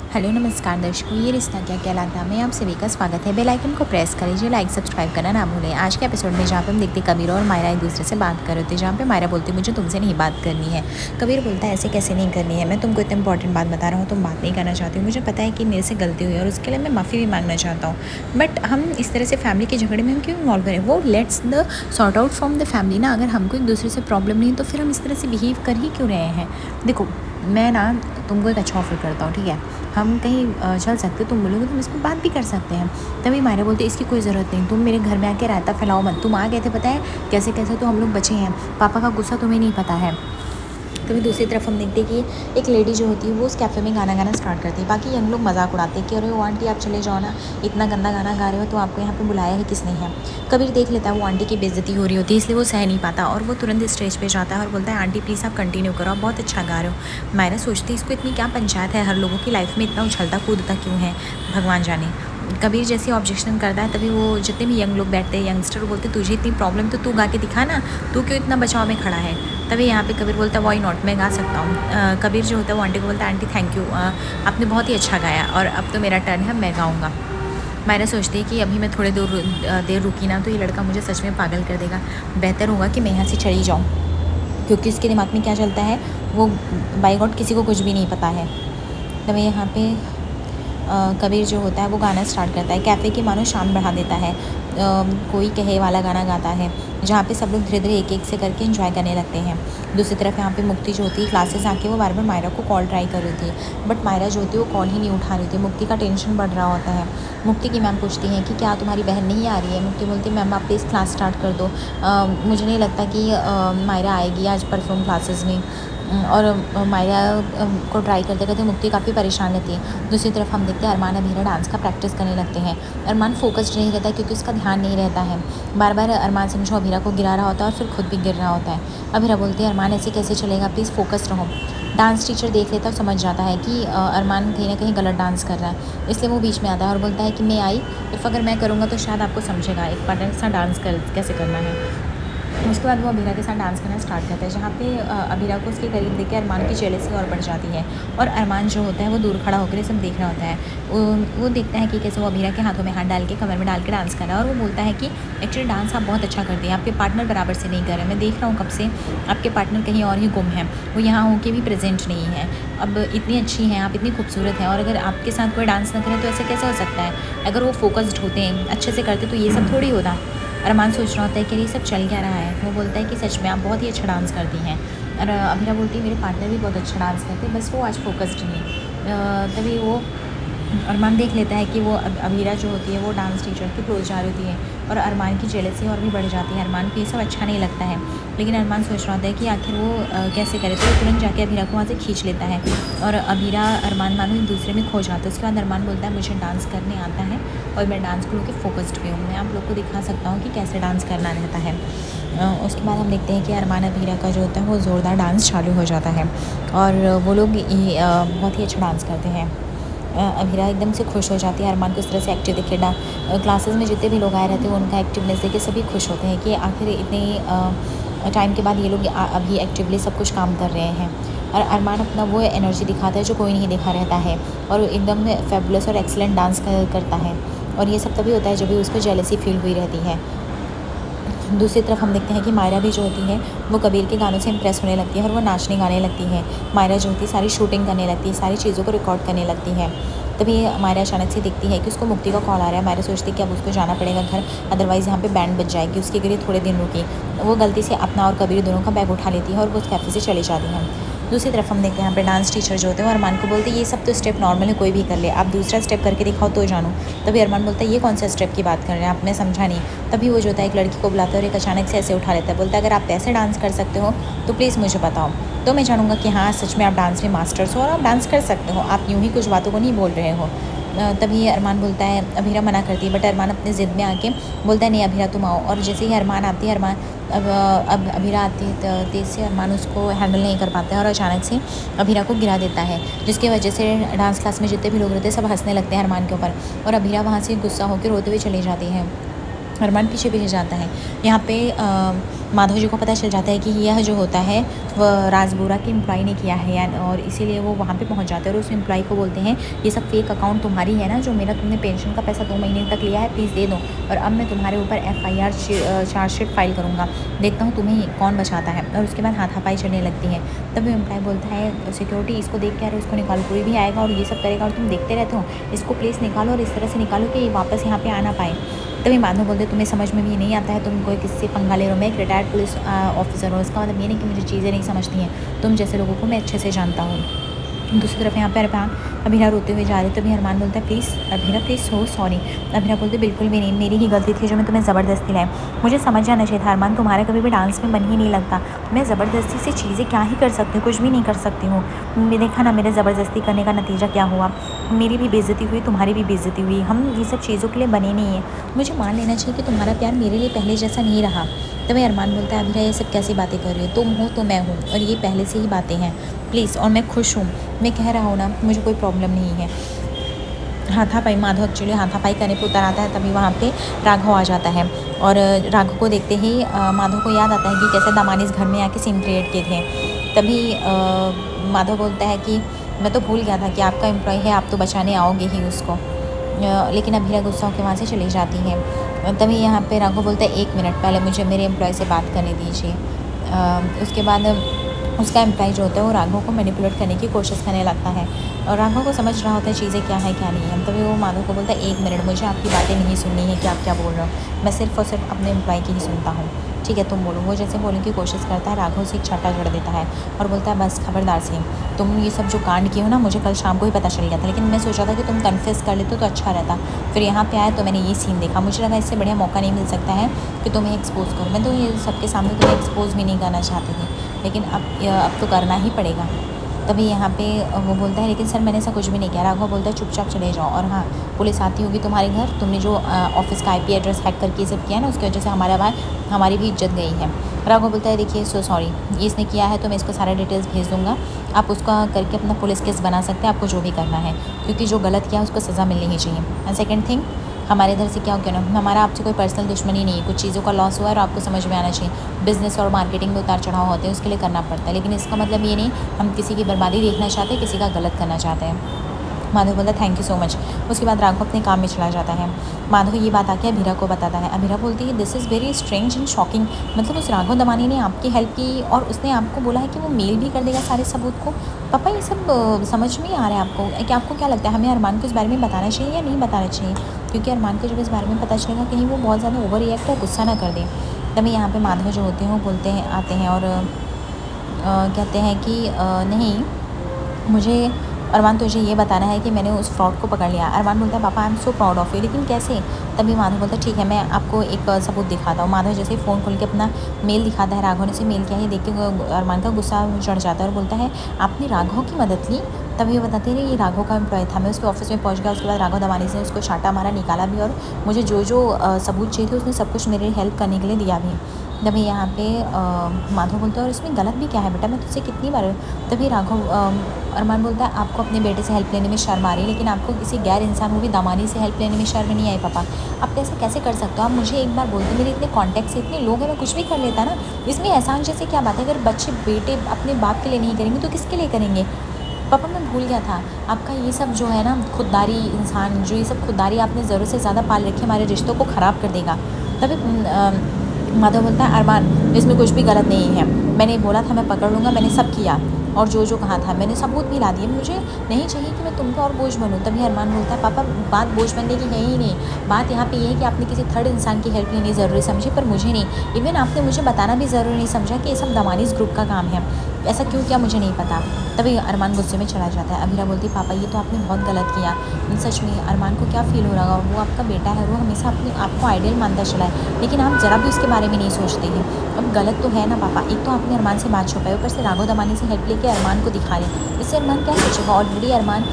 Hello नमस्कार दर्शकों, ये रिश्ता क्या कहलाता है में आप सभी का स्वागत है। बेल आइकन को प्रेस कर लीजिए, लाइक सब्सक्राइब करना ना भूलें। आज के एपिसोड में जहाँ पे हम देखते कबीर और मायरा एक दूसरे से बात कर रहे थे, जहाँ पे मायरा बोलती मुझे तुमसे नहीं बात करनी है। कबीर बोलता है ऐसे कैसे नहीं करनी है, मैं तुमको इतना इंपॉर्टेंट बात बता रहा हूँ, तुम बात नहीं करना चाहती हो। मुझे पता है कि मेरे से गलती हुई है और उसके लिए मैं माफ़ी भी मांगना चाहता हूँ, बट हम इस तरह से फैमिली के झगड़े में हम क्यों इन्वॉल्व करें। वो let's the sort out from the family ना। अगर हमको एक दूसरे से प्रॉब्लम नहीं तो फिर हम इस तरह से बिहेव कर ही क्यों रहे हैं। देखो, मैं ना तुमको एक अच्छा ऑफर करता हूँ, ठीक है, हम कहीं चल सकते, तुम बोलोगे तो हम इस पर बात भी कर सकते हैं। तभी मायरा बोलते इसकी कोई ज़रूरत नहीं, तुम मेरे घर में आके रायता फैलाओ मत। तुम आ गए थे, पता है कैसे कैसे तो हम लोग बचे हैं, पापा का गुस्सा तुम्हें नहीं पता है। तभी दूसरी तरफ हम देखते हैं कि एक लेडी जो होती है वो उस कैफ़े में गाना गाना स्टार्ट करती है। बाकी यंग लोग मजाक उड़ाते हैं कि अरे वो आंटी आप चले जाओ ना, इतना गंदा गाना गा रहे हो, तो आपको यहाँ पे बुलाया है किसने है। कबीर देख लेता है वो आंटी की बेइज्जती हो रही होती है, इसलिए वो सह नहीं पाता और वो तुरंत स्टेज पे जाता है और बोलता है आंटी प्लीज़ आप कंटिन्यू करो, आप बहुत अच्छा गा रहे हो। मायरा सोचती है इसको इतनी क्या पंचायत है, हर लोगों की लाइफ में इतना उछलता कूदता क्यों है, भगवान जाने। कबीर जैसे ऑब्जेक्शन करता है, तभी वो जितने भी यंग लोग बैठते हैं, यंगस्टर बोलते तुझे इतनी प्रॉब्लम तो तू गा के दिखा ना, तू क्यों इतना बचाव में खड़ा है। तभी यहाँ पे कबीर बोलता है वाई नॉट, मैं गा सकता हूँ। कबीर जो होता है वो आंटी को बोलता है आंटी थैंक यू, आपने बहुत ही अच्छा गाया और अब तो मेरा टर्न है, मैं गाऊँगा। मायरा सोचती है कि अभी मैं थोड़ी देर रुकी ना तो ये लड़का मुझे सच में पागल कर देगा, बेहतर होगा कि मैं यहाँ से चली जाऊँ, क्योंकि इसके दिमाग में क्या चलता है वो बाय गॉड किसी को कुछ भी नहीं पता है। तभी यहाँ पे कबीर जो होता है वो गाना स्टार्ट करता है, कैफ़े की मानो शान बढ़ा देता है। कोई कहे वाला गाना गाता है, जहाँ पे सब लोग धीरे धीरे एक एक से करके एंजॉय करने लगते हैं। दूसरी तरफ यहाँ पे मुक्ति जो होती है क्लासेस आके वो बार बार मायरा को कॉल ट्राई कर रही थी, बट मायरा जो होती है वो कॉल ही नहीं उठा रही थी। मुक्ति का टेंशन बढ़ रहा होता है। मुक्ति की मैम पूछती हैं कि क्या तुम्हारी बहन नहीं आ रही है। मुक्ति बोलती है मैम आप प्लीज़ क्लास स्टार्ट कर दो, मुझे नहीं लगता कि मायरा आएगी आज परफ्यूम क्लासेस में। और मायरा को ट्राई करते करते मुक्ति काफ़ी परेशान रहती है। दूसरी तरफ हम देखते हैं अरमान अभीरा डांस का प्रैक्टिस करने लगते हैं। अरमान फोकस्ड नहीं रहता क्योंकि उसका ध्यान नहीं रहता है, बार बार अरमान समझो अभीरा को गिरा रहा होता है और फिर खुद भी गिर रहा होता है। अभीरा बोलती है अरमान ऐसे कैसे चलेगा, प्लीज़ फोकस्ड रहो। डांस टीचर देख लेता है और समझ जाता है कि अरमान कहीं ना कहीं गलत डांस कर रहा है, इसलिए वो बीच में आता है और बोलता है कि मैं आई, इफ़ अगर मैं करूँगा तो शायद आपको समझेगा एक पार्टनर के साथ डांस कैसे करना है। उसके बाद वो अभीरा के साथ डांस करना स्टार्ट करता है, जहाँ पे अभीरा को उसके करीब देख के अरमान की जेलसी और बढ़ जाती है और अरमान जो होता है वो दूर खड़ा होकर सब देख रहा होता है। वो देखता है कि कैसे वो अभीरा के हाथों में हाथ डाल के कमर में डाल के डांस कर रहा है और वो बोलता है कि एक्चुअली डांस आप बहुत अच्छा करते हैं, आपके पार्टनर बराबर से नहीं कर रहे, मैं देख रहा हूँ कब से आपके पार्टनर कहीं और ही गुम है, वो यहाँ होकर भी प्रेजेंट नहीं है। अब इतनी अच्छी हैं आप, इतनी खूबसूरत हैं, और अगर आपके साथ कोई डांस ना करे तो ऐसे कैसे हो सकता है। अगर वो फोकस्ड होते हैं, अच्छे से करते तो ये सब थोड़ी होता। अरमान सोच रहा होता है कि ये सब चल क्या रहा है। वो बोलता है कि सच में आप बहुत ही अच्छा डांस करती हैं। और अभीरा बोलती है मेरे पार्टनर भी बहुत अच्छा डांस करते हैं, बस वो आज फोकस्ड नहीं। तभी वो अरमान देख लेता है कि वो अभीरा जो होती है वो डांस टीचर की क्लोज जा रही होती है और अरमान की जेलसी और भी बढ़ जाती है। अरमान को ये सब अच्छा नहीं लगता है, लेकिन अरमान सोच रहा होता है कि आखिर वो कैसे करे, तो वो तुरंत जाके अभीरा को वहाँ से खींच लेता है और अभीरा अरमान मानो एक दूसरे में खो जाता है। उसके बाद अरमान बोलता है मुझे डांस करने आता है और मैं डांस को लेकर फोकस्ड भी हूँ, मैं आप लोग को दिखा सकता हूँ कि कैसे डांस करना रहता है। उसके बाद हम देखते हैं कि अरमान अभीरा का जो होता है वो ज़ोरदार डांस चालू हो जाता है और वो लोग बहुत ही अच्छा डांस करते हैं। अभीरा एकदम से खुश हो जाती है अरमान को इस तरह से एक्टिव देखे। क्लासेस में जितने भी लोग आए रहते हैं उनका एक्टिवनेस देख के सभी खुश होते हैं कि आखिर इतने टाइम के बाद ये लोग अभी एक्टिवली सब कुछ काम कर रहे हैं। और अरमान अपना वो एनर्जी दिखाता है जो कोई नहीं दिखा रहता है और एकदम फेबुलस और एक्सीलेंट डांस करता है। और ये सब तभी होता है जब भी उसको जेलसी फील हुई रहती है। दूसरी तरफ हम देखते हैं कि मायरा भी जो होती है वो कबीर के गानों से इंप्रेस होने लगती है और वो नाचने गाने लगती है। मायरा जो होती है सारी शूटिंग करने लगती है, सारी चीज़ों को रिकॉर्ड करने लगती है। तभी मायरा अचानक से दिखती है कि उसको मुक्ति का कॉल आ रहा है। मायरा सोचती है कि अब उसको जाना पड़ेगा घर, अदरवाइज़ यहाँ पे बैंड बज जाएगी। उसके लिए थोड़े दिन रुकी, वो गलती से अपना और कबीर दोनों का बैग उठा लेती है और वो उस कैफ़े से चली जाती है। दूसरी तरफ हम देखते हैं यहाँ पे डांस टीचर जो होते हैं वो अरमान को बोलते हैं ये सब तो स्टेप नॉर्मल है, कोई भी कर ले, आप दूसरा स्टेप करके दिखाओ तो जानूँ। तभी अरमान बोलता है ये कौन सा स्टेप की बात कर रहे हैं आप, मैं समझा नहीं। तभी वो जो होता है एक लड़की को बुलाता है और एक अचानक से ऐसे उठा लेता है, बोलता है अगर आप ऐसे डांस कर सकते हो तो प्लीज़ मुझे बताओ, तो मैं जानूँगा कि हाँ सच में आप डांस में मास्टर्स हो और आप डांस कर सकते हो, आप यूँ ही कुछ बातों को नहीं बोल रहे हो। तभी अरमान बोलता है, अभीरा मना करती है, बट अरमान अपने ज़िद में आके बोलता है नहीं अभीरा तुम आओ। और जैसे ही अरमान आती है, अब अभीरा आती है तो तेज़ से अरमान उसको हैंडल नहीं कर पाता है और अचानक से अभीरा को गिरा देता है, जिसकी वजह से डांस क्लास में जितने भी लोग रहते हैं सब हंसने लगते हैं अरमान के ऊपर और अभीरा वहाँ से गुस्सा होकर रोते हुए चली जाती है। अरमान पीछे पीछे जाता है। यहाँ पे माधव जी को पता चल जाता है कि यह जो होता है वह राजबोरा के एम्प्लॉय ने किया है, और इसीलिए वो वहाँ पे पहुँच जाते हैं और उस एम्प्लॉय को बोलते हैं ये सब फेक अकाउंट तुम्हारी है ना, जो मेरा तुमने पेंशन का पैसा 2 महीने तक लिया है, प्लीज़ दे दो, और अब मैं तुम्हारे ऊपर FIR चार्जशीट फाइल करूँगा, देखता हूँ तुम्हें कौन बचाता है। और उसके बाद हाथापाई चलने लगती है। तभी एम्प्लॉय बोलता है सिक्योरिटी इसको देख के आ रहे इसको निकालो, कोई भी आएगा और ये सब करेगा और तुम देखते रहते हो, इसको प्लीज़ निकालो और इस तरह से निकालो कि ये वापस यहाँ पे आ ना पाए। तभी माधव बोलते तुम्हें समझ में भी नहीं आता है, तुम कोई किससे पंगा ले रहे हो, मैं एक रिटायर्ड पुलिस ऑफिसर हूँ, इसका मतलब ये नहीं कि मुझे चीज़ें नहीं समझती हैं, तुम जैसे लोगों को मैं अच्छे से जानता हूँ। दूसरी तरफ यहाँ पर अभिरा रोते हुए जा रहे, तभी अरमान बोलता है please Abhira please so sorry. Abhira बोलते बिल्कुल भी नहीं, मेरी ही गलती थी जो मैं तुम्हें ज़बरदस्ती लाए, मुझे समझ जाना चाहिए था अरमान, तुम्हारा कभी भी डांस में मन ही नहीं लगता, मैं ज़बरदस्ती से चीज़ें क्या ही कर सकती हूँ, कुछ भी नहीं कर सकती हूँ। मैं देखा ना मेरे ज़बरदस्ती करने का नतीजा क्या हुआ, मेरी भी बेइज्जती हुई, तुम्हारी भी बेइज्जती हुई, हम ये सब चीज़ों के लिए बने नहीं हैं, मुझे मान लेना चाहिए कि तुम्हारा प्यार मेरे लिए पहले जैसा नहीं रहा। तभी अरमान बोलता है अभिरा ये सब कैसी बातें कर रही हो, तुम हो तो मैं हूँ और ये पहले से ही बातें हैं, प्लीज़, और मैं खुश हूँ, मैं कह रहा हूँ ना मुझे कोई प्रॉब्लम नहीं है। हाथापाई माधव एक्चुअली हाथापाई करने पर उतर आता है, तभी वहाँ पे राघव आ जाता है और राघव को देखते ही माधव को याद आता है कि कैसे दामानी इस घर में आके सीन क्रिएट किए थे। तभी माधव बोलता है कि मैं तो भूल गया था कि आपका एम्प्लॉय है, आप तो बचाने आओगे ही उसको, लेकिन अभिरा गुस्सा होकर वहाँ से चली जाती है। तभी यहाँ पे राघव बोलता है 1 मिनट पहले मुझे मेरे एम्प्लॉय से बात करने दीजिए। उसके बाद उसका एम्प्लॉय जो होता है वो राघव को मैनिपुलेट करने की कोशिश करने लगता है और राघव को समझ रहा होता है चीज़ें क्या है क्या नहीं है। तभी वो माधव को बोलता है 1 मिनट, मुझे आपकी बातें नहीं सुननी है कि आप क्या बोल रहे हो, मैं सिर्फ और सिर्फ अपने एम्प्लॉय की ही सुनता हूँ, ठीक है तुम बोलो। वो जैसे बोलने की कोशिश करता है, राघव से एक छट्टा जड़ देता है और बोलता है बस खबरदार से, तुम ये सब जो कांड किए हो ना मुझे कल शाम को ही पता चल गया था, लेकिन मैं सोचा था कि तुम कन्फेस कर लेते तो अच्छा रहता, फिर यहाँ पे आया तो मैंने ये सीन देखा, मुझे लगा इससे बढ़िया मौका नहीं मिल सकता है कि तुम्हें एक्सपोज करो। मैं तो ये सबके सामने तुम्हें एक्सपोज भी नहीं करना चाहती थी, लेकिन अब तो करना ही पड़ेगा। तभी यहाँ पे वो बोलता है लेकिन सर मैंने ऐसा कुछ भी नहीं किया। राघव बोलता है चुपचाप चले जाओ, और हाँ पुलिस आती होगी तुम्हारे घर, तुमने जो ऑफिस का IP एड्रेस हैक करके सब किया ना उसकी वजह से हमारी भी इज्जत गई है। राघव बोलता है देखिए सो सॉरी, ये इसने किया है तो मैं इसको सारा डिटेल्स भेज दूँगा, आप उसका करके अपना पुलिस केस बना सकते हैं, आपको जो भी करना है, क्योंकि जो गलत किया उसको सज़ा मिलनी ही चाहिए। एंड सेकेंड थिंग, हमारे इधर से क्या हो गया ना, हमारा आपसे कोई पर्सनल दुश्मनी नहीं है, कुछ चीज़ों का लॉस हुआ है और आपको समझ में आना चाहिए, बिज़नेस और मार्केटिंग में उतार चढ़ाव होते हैं, उसके लिए करना पड़ता है, लेकिन इसका मतलब ये नहीं हम किसी की बर्बादी देखना चाहते हैं, किसी का गलत करना चाहते हैं। माधव बोलता है थैंक यू सो मच। उसके बाद राघव अपने काम में चला जाता है। माधव ये बात आके अभिरा को बताता है। अभिरा बोलती है this is very strange and shocking, मतलब उस राघव दमानी ने आपकी हेल्प की और उसने आपको बोला है कि वो मेल भी कर देगा सारे सबूत को। पापा ये सब समझ में आ रहा है आपको, कि आपको क्या लगता है हमें अरमान को इस बारे में बताना चाहिए या नहीं बताना चाहिए, क्योंकि अरमान को जब इस बारे में पता चलेगा कहीं वो बहुत ज़्यादा ओवर रिएक्ट और गुस्सा ना कर दे। तभी यहाँ पर माधव जो होते हैं वो बोलते हैं आते हैं और कहते हैं कि नहीं मुझे अरमान तुझे ये बताना है कि मैंने उस फ्रॉड को पकड़ लिया। अरमान बोलता है पापा I am so proud of you, लेकिन कैसे। तभी माधव बोलता है ठीक है मैं आपको एक सबूत दिखाता हूँ। माधव जैसे ही फ़ोन खोल के अपना मेल दिखाता है, राघव ने से मेल किया है, देख के अरमान का गुस्सा चढ़ जाता है और बोलता है आपने राघव की मदद ली। तभी वो बताते हैं ये राघव का एम्प्लॉय था, मैं उसके ऑफिस में पहुंच गया, उसके बाद राघव दमानी से उसको चाटा मारा, निकाला भी और मुझे जो सबूत चाहिए थे उसने सब कुछ मेरे हेल्प करने के लिए दिया भी। तभी यहाँ पे माधव बोलता है और इसमें गलत भी क्या है बेटा, मैं तुझसे कितनी बार। तभी राघव अरमान बोलता है आपको अपने बेटे से हेल्प लेने में शर्म आ रही है, लेकिन आपको किसी गैर इंसान वो भी दामानी से हेल्प लेने में शर्म नहीं आई पापा, आप कैसे कर सकते हो। आप मुझे एक बार बोलते मेरे इतने कॉन्टैक्ट से इतने लोग हैं, मैं कुछ भी कर लेता ना, इसमें एहसान जैसे क्या बात है। अगर बच्चे बेटे अपने बाप के लिए नहीं करेंगे तो किसके लिए करेंगे। पापा मैं भूल गया था आपका ये सब जो है ना खुददारी इंसान, जो ये सब खुददारी आपने ज़रूरत से ज़्यादा पाल रखी हमारे रिश्तों को ख़राब कर देगा। तभी माधव बोलता है अरमान इसमें कुछ भी गलत नहीं है, मैंने बोला था मैं पकड़ लूँगा, मैंने सब किया और जो कहा था मैंने सबूत भी ला दिए, मुझे नहीं चाहिए कि मैं तुम पे और बोझ बनूँ। तभी अरमान बोलता है पापा बात बोझ बनने की है ही नहीं, बात यहाँ पे ये है कि आपने किसी थर्ड इंसान की हेल्प लेनी ज़रूरी समझी, पर मुझे नहीं। इवन आपने मुझे बताना भी ज़रूरी नहीं समझा कि ये सब दमानीज़ ग्रुप का काम है, ऐसा क्यों किया मुझे नहीं पता। तभी अरमान गुस्से में चला जाता है। अभिरा बोलती पापा ये तो आपने बहुत गलत किया। सच में अरमान को क्या फ़ील हो रहा होगा, वो आपका बेटा है, वो हमेशा आपको आइडियल मानता चला है, लेकिन आप ज़रा भी उसके बारे में नहीं सोचते हैं। अब गलत तो है ना पापा, एक तो आपने अरमान से बात छुपाई, ऊपर से राघव दमानी से हेल्प लेके अरमान को दिखा रहे, इससे अरमान क्या सोचेगा। ऑलरेडी अरमान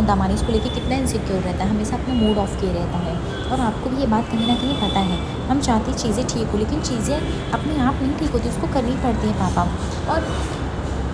दमानी को लेके कितना इनसिक्योर रहता है, हमेशा अपना मूड ऑफ किए रहता है, और आपको भी ये बात कहीं ना कहीं पता है। हम चाहते चीज़ें ठीक हो, लेकिन चीज़ें अपने आप नहीं ठीक होती, उसको करनी पड़ती है पापा। और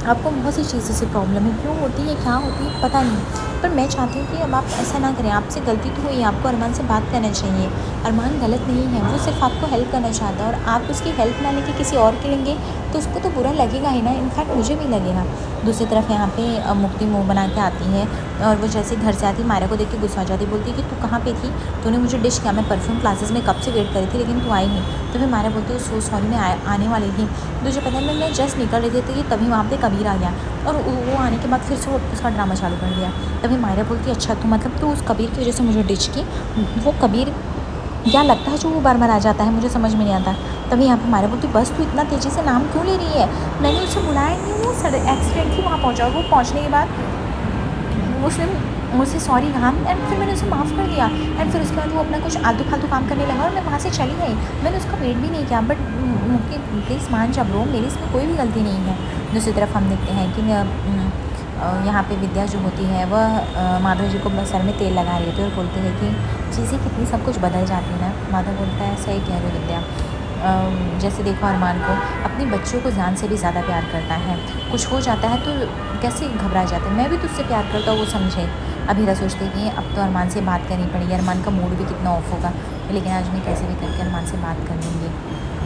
आपको बहुत सी चीज़ों से प्रॉब्लम है, क्यों होती है, क्या होती है, पता नहीं। पर मैं चाहती हूँ कि अब आप ऐसा ना करें। आपसे गलती तो हुई है, आपको अरमान से बात करना चाहिए। अरमान गलत नहीं है, वो सिर्फ़ आपको हेल्प करना चाहता है, और आप उसकी हेल्प ना लेके किसी और की लेंगे तो उसको तो बुरा लगेगा ही ना, इनफैक्ट मुझे भी लगेगा। दूसरी तरफ यहाँ पे मुक्ति मुँह बना के आती है, और वो जैसे घर से आती है मायरा को देख के गुस्सा आ जाती है, बोलती है कि तू कहाँ पे थी, तूने मुझे डिश किया, मैं परफ्यूम क्लासेस में कब से वेट करी थी लेकिन तू आई नहीं। तो फिर मायरा बोलती है सो सॉरी, मैं आने वाली थी, तुझे पता है मैं जस्ट निकल रही थी तो ये तभी वहाँ पे कबीर आ गया, और वो आने के बाद फिर से उसका ड्रामा चालू कर दिया। तभी मायरा बोलती है अच्छा तो मतलब तो उस कबीर की वजह से मुझे डिच की, वो कबीर क्या लगता है जो वो बार बार आ जाता है, मुझे समझ में नहीं आता। तभी यहाँ पे मायरा बोलती बस तू इतना तेज़ी से नाम क्यों ले रही है, मैंने उसे बुलाया नहीं, वो एक्सीडेंटली वहाँ पहुँचा, और वो पहुँचने के बाद उसने मुझसे सॉरी कहा, एंड फिर मैंने उसे माफ़ कर दिया, एंड फिर उसके बाद वो अपना कुछ आलतू फालतू काम करने लगा और मैं वहाँ से चली गई। मैंने उसका वेट भी नहीं किया, बट मुझे प्लीज़ मान जा ब्रो, मेरी इसमें कोई भी गलती नहीं है। दूसरी तरफ हम देखते हैं कि यहाँ पे विद्या जो होती है वह माधव जी को सर में तेल लगा रही होती है और बोलती है कि चीज़ें कितनी सब कुछ बदल जाती है ना। माधव बोलता है सही कह रही हो विद्या, जैसे देखो अरमान को अपने बच्चों को जान से भी ज़्यादा प्यार करता है, कुछ हो जाता है तो कैसे घबरा जाते हैं, मैं भी तुझसे प्यार करता हूँ, वो समझे। अभीरा सोचती है कि अब तो अरमान से बात करनी पड़ेगी, अरमान का मूड भी कितना ऑफ होगा, लेकिन आज मैं कैसे भी करके अरमान से बात कर लूँगी।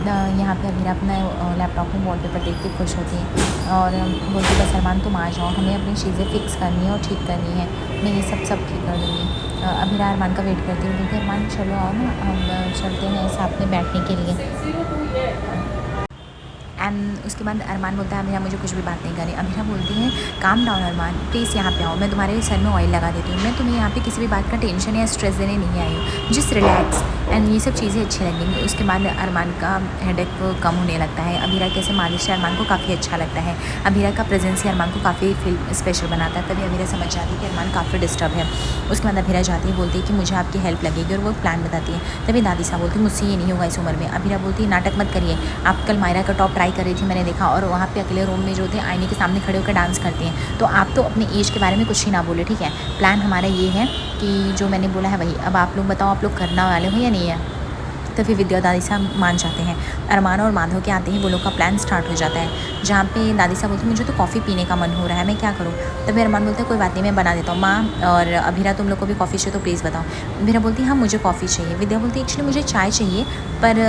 यहाँ पे अभीरा अपना लैपटॉप में वॉलपेपर देख के खुश होती है और बोलती बस अरमान तुम आ जाओ, हमें अपनी चीज़ें फिक्स करनी है और ठीक करनी है, मैं ये सब ठीक कर दूँगी। अभीरा अरमान का वेट करती हूँ, बोलती अरमान चलो आओ ना, हम चलते हैं साथ में बैठने के लिए। एंड उसके बाद अरमान बोलता है अमीरा मुझे कुछ भी बात नहीं करनी। अमीरा बोलती है काम डाउन अरमान, प्लीज़ यहाँ पे आओ, मैं तुम्हारे सर में ऑयल लगा देती हूँ, मैं तुम्हें यहाँ पे किसी भी बात का टेंशन या स्ट्रेस देने नहीं आई हूँ, जस्ट रिलैक्स, एंड ये सब चीज़ें अच्छी लगेंगी। उसके बाद अरमान का हेडेक कम होने लगता है। अमीरा कैसे मालिश से अरमान को काफ़ी अच्छा लगता है, अमीरा का प्रेजेंस ही अरमान को काफ़ी फील स्पेशल बनाता है। तभी अमीरा समझ जाती है कि अरमान काफ़ी डिस्टर्ब है। उसके बाद अमीरा जाती है, बोलती है कि मुझे आपकी हेल्प लगेगी, और वो प्लान बताती है। तभी दादी साहब बोलती है मुझसे ये नहीं होगा इस उम्र में। अमीरा बोलती है नाटक मत करिए, आप कल मायरा का टॉप ट्राई कर रही थी मैंने देखा, और वहाँ पे अकेले रूम में जो थे आईने के सामने खड़े होकर डांस करती हैं, तो आप तो अपनी एज के बारे में कुछ ही ना बोले, ठीक है। प्लान हमारा ये है कि जो मैंने बोला है वही, अब आप लोग बताओ आप लोग करने वाले हो या नहीं है। तो फिर विद्या दादी साहब मान जाते हैं। अरमान और माधव के आते ही वो लोग का प्लान स्टार्ट हो जाता है, जहाँ पे दादी साहब बोलती मुझे तो कॉफ़ी पीने का मन हो रहा है, मैं क्या करूँ। तभी अरमान बोलता है कोई बात नहीं मैं बना देता हूँ माँ, और अभीरा तुम लोग को भी कॉफ़ी चाहिए तो प्लीज़ बताओ। अभीरा बोलती है हाँ मुझे कॉफ़ी चाहिए। विद्या बोलती है एक्चुअली मुझे चाय चाहिए, पर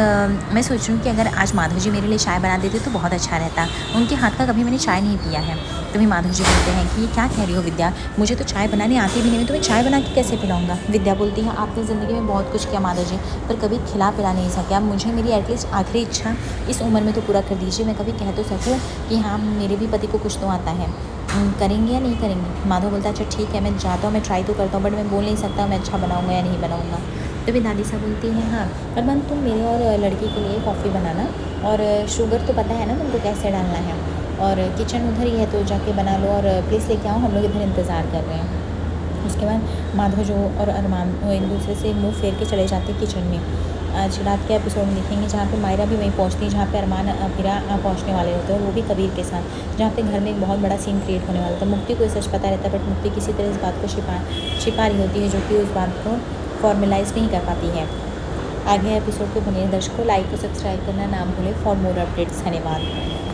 मैं सोच रही हूँ कि अगर आज माधव जी मेरे लिए चाय बना देते तो बहुत अच्छा रहता, उनके हाथ का कभी मैंने चाय नहीं पिया है। तभी माधव जी बोलते हैं कि ये क्या कह रही हो विद्या, मुझे तो चाय बनाने आती भी नहीं, मैं तुम्हें चाय बना के कैसे पिलाऊंगा। विद्या बोलती है आपने ज़िंदगी में बहुत कुछ किया माधव जी, पर कभी खिला पिला नहीं सके, अब मुझे मेरी एटलीस्ट आखिरी इच्छा इस उम्र में तो पूरा कर दीजिए, मैं कभी कह तो सकूँ कि हाँ मेरे भी पति को कुछ तो आता है, करेंगे या नहीं करेंगे। माधव बोलता है अच्छा ठीक है मैं जाता हूँ, मैं ट्राई तो करता हूँ, बट मैं बोल नहीं सकता मैं अच्छा बनाऊँगा या नहीं बनाऊँगा। तभी दादी साहब बोलती हैं हाँ अरमान तुम मेरे और लड़की के लिए कॉफ़ी बनाना, और शुगर तो पता है ना तुमको कैसे डालना है, और किचन उधर ही है तो जाके बना लो, और प्लीज़ लेके आओ, हम लोग इधर इंतज़ार कर रहे हैं। उसके बाद माधव जो और अरमान वो एक दूसरे से मुंह फेर के चले जाते हैं किचन में। आज रात के एपिसोड में देखेंगे जहाँ पे मायरा भी वहीं पहुँचती है जहाँ पे अरमान अभीरा पहुँचने वाले होते हैं, और वो भी कबीर के साथ, जहाँ पे घर में एक बहुत बड़ा सीन क्रिएट होने वाला था। मुक्ति को सच पता रहता है, बट मुक्ति किसी तरह इस बात को छिपा रही होती है, जो कि उस बात को फॉर्मलाइज़ नहीं कर पाती है। आगे एपिसोड को बने दर्शकों लाइक और सब्सक्राइब करना ना भूलें फॉर मोर अपडेट्स। धन्यवाद।